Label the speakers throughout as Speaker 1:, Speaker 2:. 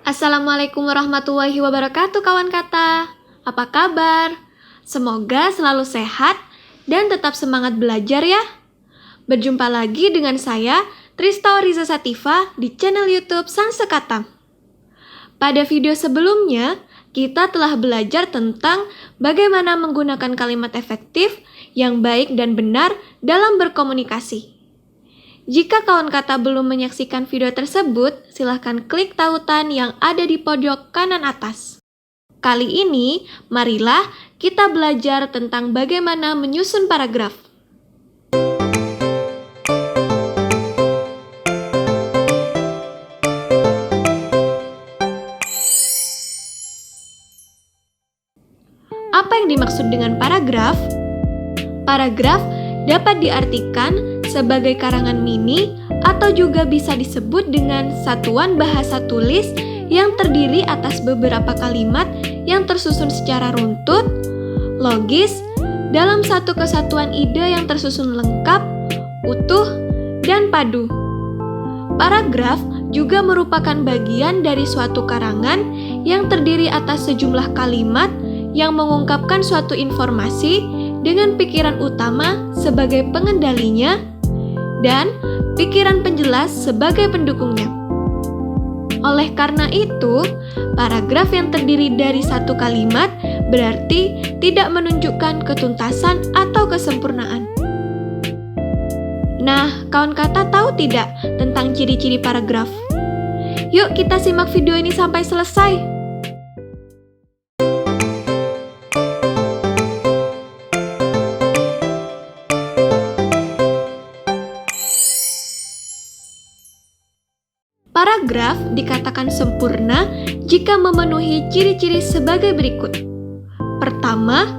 Speaker 1: Assalamualaikum warahmatullahi wabarakatuh kawan kata. Apa kabar? Semoga selalu sehat dan tetap semangat belajar ya. Berjumpa lagi dengan saya, Trista Riza Sativa di channel YouTube Sang Sekata. Pada video sebelumnya, kita telah belajar tentang bagaimana menggunakan kalimat efektif yang baik dan benar dalam berkomunikasi. Jika kawan kata belum menyaksikan video tersebut, silahkan klik tautan yang ada di pojok kanan atas. Kali ini, marilah kita belajar tentang bagaimana menyusun paragraf. Apa yang dimaksud dengan paragraf? Paragraf dapat diartikan sebagai karangan mini atau juga bisa disebut dengan satuan bahasa tulis yang terdiri atas beberapa kalimat yang tersusun secara runtut, logis, dalam satu kesatuan ide yang tersusun lengkap, utuh, dan padu. Paragraf juga merupakan bagian dari suatu karangan yang terdiri atas sejumlah kalimat yang mengungkapkan suatu informasi dengan pikiran utama sebagai pengendalinya dan pikiran penjelas sebagai pendukungnya. Oleh karena itu, paragraf yang terdiri dari satu kalimat berarti tidak menunjukkan ketuntasan atau kesempurnaan. Nah, kawan kata tahu tidak tentang ciri-ciri paragraf? Yuk kita simak video ini sampai selesai. Paragraf dikatakan sempurna jika memenuhi ciri-ciri sebagai berikut. Pertama,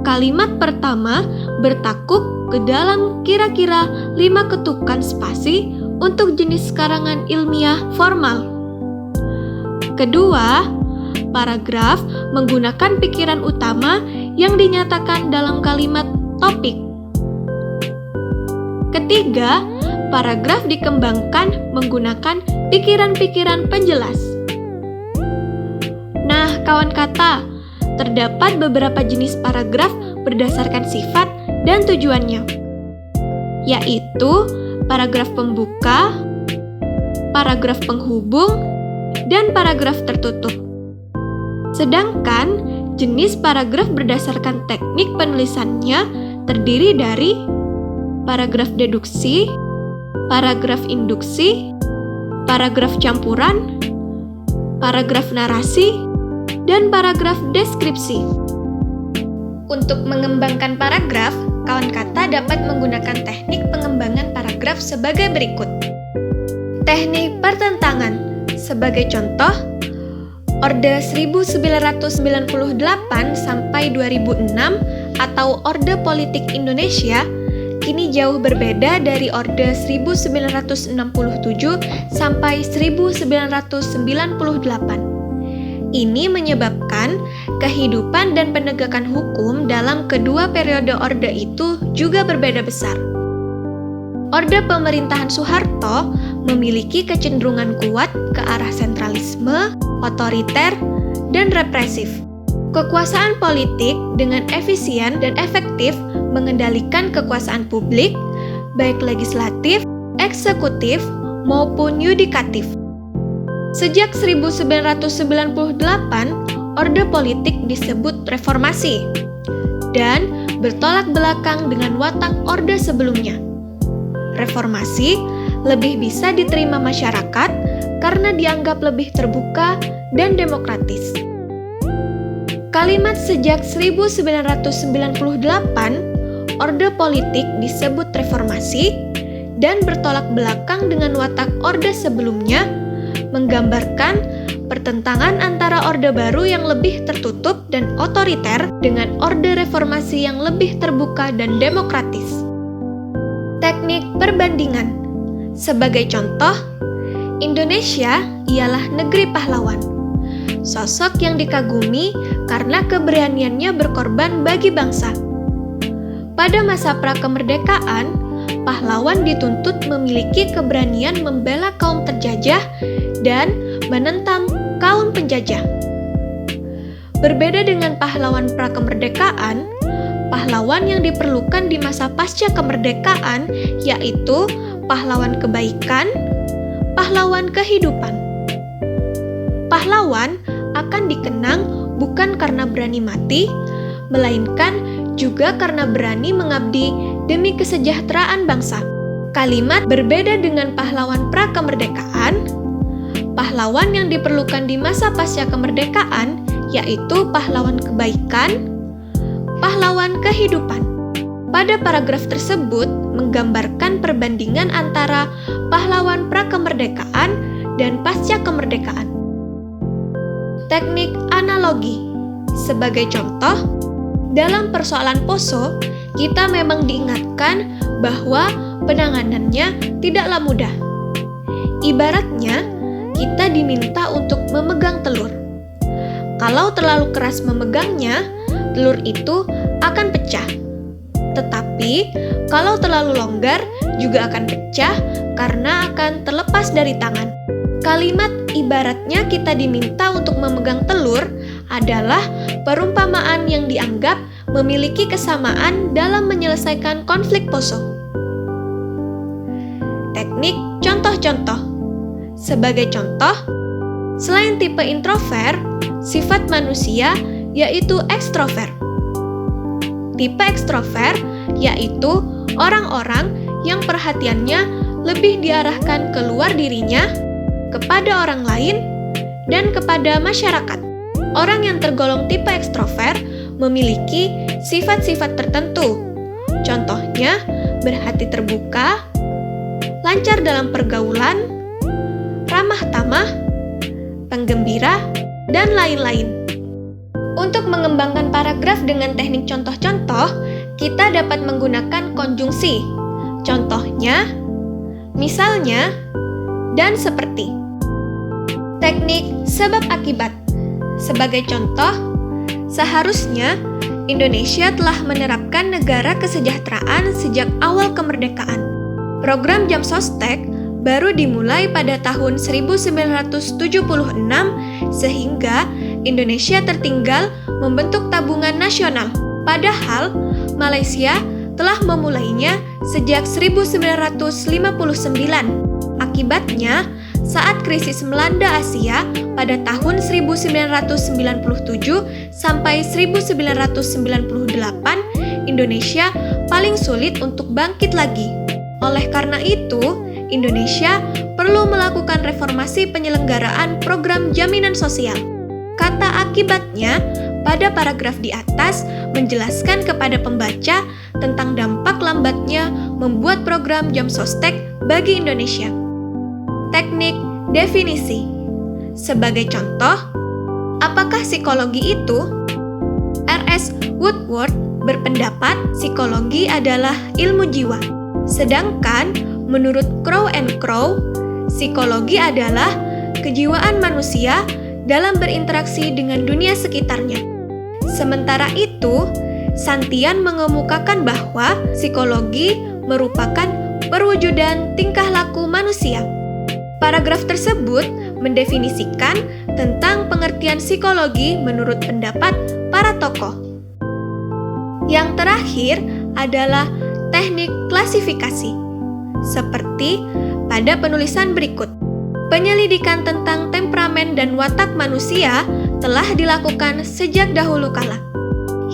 Speaker 1: kalimat pertama bertakuk ke dalam kira-kira 5 ketukan spasi untuk jenis karangan ilmiah formal. Kedua, paragraf menggunakan pikiran utama yang dinyatakan dalam kalimat topik. Ketiga, paragraf dikembangkan menggunakan pikiran-pikiran penjelas. Nah, kawan kata, terdapat beberapa jenis paragraf berdasarkan sifat dan tujuannya, yaitu paragraf pembuka, paragraf penghubung, dan paragraf tertutup. Sedangkan jenis paragraf berdasarkan teknik penulisannya terdiri dari paragraf deduksi, paragraf induksi, paragraf campuran, paragraf narasi, dan paragraf deskripsi. Untuk mengembangkan paragraf, kawan kata dapat menggunakan teknik pengembangan paragraf sebagai berikut. Teknik pertentangan. Sebagai contoh, Orde 1998 sampai 2006 atau Orde Politik Indonesia kini jauh berbeda dari Orde 1967 sampai 1998. Ini menyebabkan kehidupan dan penegakan hukum dalam kedua periode orde itu juga berbeda besar. Orde pemerintahan Soeharto memiliki kecenderungan kuat ke arah sentralisme, otoriter, dan represif. Kekuasaan politik dengan efisien dan efektif mengendalikan kekuasaan publik, baik legislatif, eksekutif, maupun yudikatif. Sejak 1998, orde politik disebut reformasi dan bertolak belakang dengan watak orde sebelumnya. Reformasi lebih bisa diterima masyarakat karena dianggap lebih terbuka dan demokratis. Kalimat sejak 1998, orde politik disebut reformasi dan bertolak belakang dengan watak orde sebelumnya, menggambarkan pertentangan antara orde baru yang lebih tertutup dan otoriter dengan orde reformasi yang lebih terbuka dan demokratis. Teknik perbandingan. Sebagai contoh, Indonesia ialah negeri pahlawan. Sosok yang dikagumi karena keberaniannya berkorban bagi bangsa. Pada masa prakemerdekaan, pahlawan dituntut memiliki keberanian membela kaum terjajah dan menentang kaum kaum penjajah. Berbeda dengan pahlawan prakemerdekaan, pahlawan yang diperlukan di masa pasca kemerdekaan yaitu pahlawan kebaikan, pahlawan kehidupan. Pahlawan akan dikenang bukan karena berani mati, melainkan juga karena berani mengabdi demi kesejahteraan bangsa. Kalimat berbeda dengan pahlawan prakemerdekaan, pahlawan yang diperlukan di masa pasca kemerdekaan yaitu pahlawan kebaikan, pahlawan kehidupan. Pada paragraf tersebut menggambarkan perbandingan antara pahlawan prakemerdekaan dan pasca kemerdekaan. Teknik analogi. Sebagai contoh, dalam persoalan Poso, kita memang diingatkan bahwa penanganannya tidaklah mudah. Ibaratnya, kita diminta untuk memegang telur. Kalau terlalu keras memegangnya, telur itu akan pecah. Tetapi, kalau terlalu longgar juga akan pecah karena akan terlepas dari tangan. Kalimat ibaratnya kita diminta untuk memegang telur adalah perumpamaan yang dianggap memiliki kesamaan dalam menyelesaikan konflik Poso. Teknik contoh-contoh. Sebagai contoh, selain tipe introvert, sifat manusia yaitu ekstrovert. Tipe ekstrovert yaitu orang-orang yang perhatiannya lebih diarahkan keluar dirinya, kepada orang lain, dan kepada masyarakat. Orang yang tergolong tipe ekstrovert memiliki sifat-sifat tertentu. Contohnya, berhati terbuka, lancar dalam pergaulan, ramah tamah, penggembira, dan lain-lain. Untuk mengembangkan paragraf dengan teknik contoh-contoh, kita dapat menggunakan konjungsi. Contohnya, misalnya, dan seperti. Teknik sebab akibat. Sebagai contoh, seharusnya Indonesia telah menerapkan negara kesejahteraan sejak awal kemerdekaan. Program Jam Sostek baru dimulai pada tahun 1976 sehingga Indonesia tertinggal membentuk tabungan nasional. Padahal Malaysia telah memulainya sejak 1959. Akibatnya, saat krisis melanda Asia pada tahun 1997 sampai 1998, Indonesia paling sulit untuk bangkit lagi. Oleh karena itu, Indonesia perlu melakukan reformasi penyelenggaraan program jaminan sosial. Kata akibatnya pada paragraf di atas menjelaskan kepada pembaca tentang dampak lambatnya membuat program Jam Sostek bagi Indonesia. Teknik definisi. Sebagai contoh, apakah psikologi itu? R.S. Woodworth berpendapat psikologi adalah ilmu jiwa. Sedangkan menurut Crow and Crow, psikologi adalah kejiwaan manusia dalam berinteraksi dengan dunia sekitarnya. Sementara itu, Santian mengemukakan bahwa psikologi merupakan perwujudan tingkah laku manusia. Paragraf tersebut mendefinisikan tentang pengertian psikologi menurut pendapat para tokoh. Yang terakhir adalah teknik klasifikasi. Seperti pada penulisan berikut. Penyelidikan tentang temperamen dan watak manusia telah dilakukan sejak dahulu kala.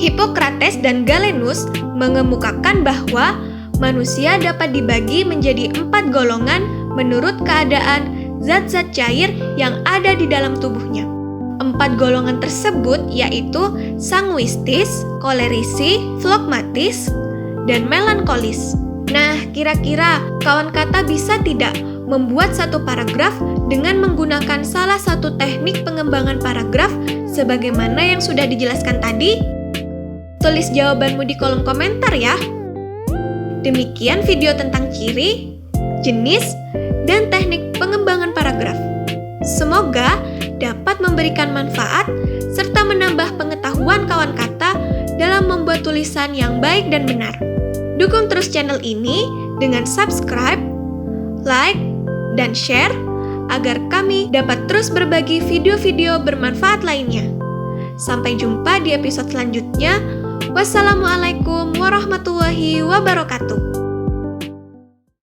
Speaker 1: Hippocrates dan Galenus mengemukakan bahwa manusia dapat dibagi menjadi 4 golongan menurut keadaan zat-zat cair yang ada di dalam tubuhnya. 4 golongan tersebut yaitu sanguistis, kolerisi, flogmatis, dan melankolis. Nah, kira-kira kawan kata bisa tidak membuat satu paragraf dengan menggunakan salah satu teknik pengembangan paragraf sebagaimana yang sudah dijelaskan tadi? Tulis jawabanmu di kolom komentar ya. Demikian video tentang ciri, jenis, dan teknik pengembangan paragraf. Semoga dapat memberikan manfaat serta menambah pengetahuan kawan kata dalam membuat tulisan yang baik dan benar. Dukung terus channel ini dengan subscribe, like, dan share agar kami dapat terus berbagi video-video bermanfaat lainnya. Sampai jumpa di episode selanjutnya. Wassalamualaikum warahmatullahi wabarakatuh.